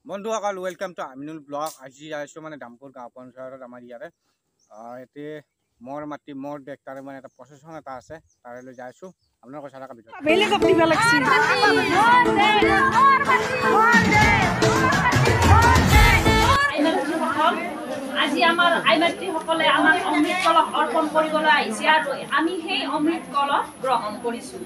বন্ধুসকল welcome to Aminul blog. আজি আছো মানে দামপুৰ গাঁও পঞ্চায়তত আমাৰ ইয়াতে এতে মোৰ মাটি মোৰ দেশ তাৰে মানে এটা প্ৰচেছন এটা আছে, তাৰে যাই আছো। আপোনালোকৰ চাই থকা ভিডিঅ' বেলেগক দিব লাগছি। আজি আমাৰ আইমাতৃসকলে আমাক অমৃত কলহ অৰ্পণ কৰিবলৈ আহিছে আৰু আমি সেই অমৃত কলহ গ্ৰহণ কৰিছোঁ।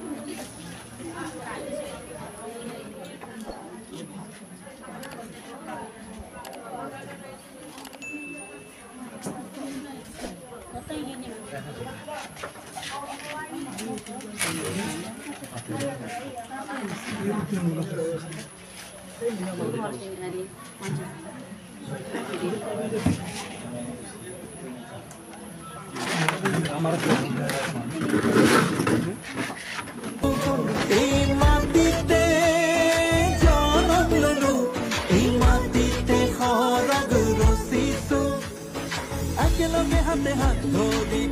হাতে হাত ধৰি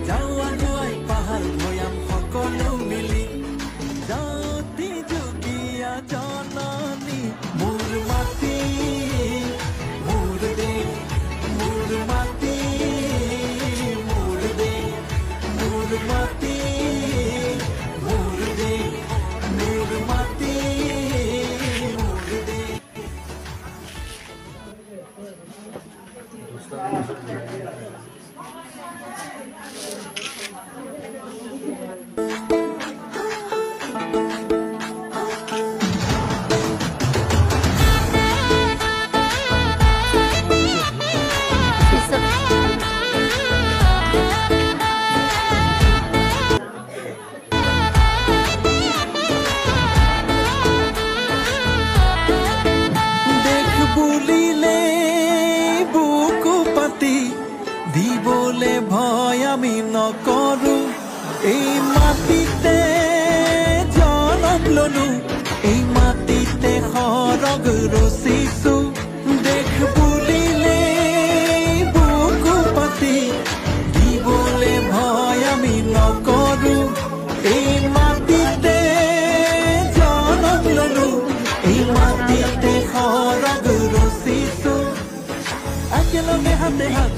যাওঁ আগুৱাই পাহাৰ ভৈয়াম সকলো মিলি জাতি যুগীয়া জননী মোৰ মাটি মোৰ দেশ মোৰ মাটি মোৰ দেশ মোৰ মাটি মোৰ দেশ মোৰ মাটি মোৰ দেশ। দিবলে ভয় আমি নকৰো, এই মাটিতে জনম ললো, এই মাটিতে সৰগ ৰচিছো। দেশ বুলিলে বুকু পাতি দিবলে ভয় আমি নকৰো, এই মাটিতে জনম ললো, এই মাটিতে সৰগ ৰচিছো। একেলগে হাতে হাত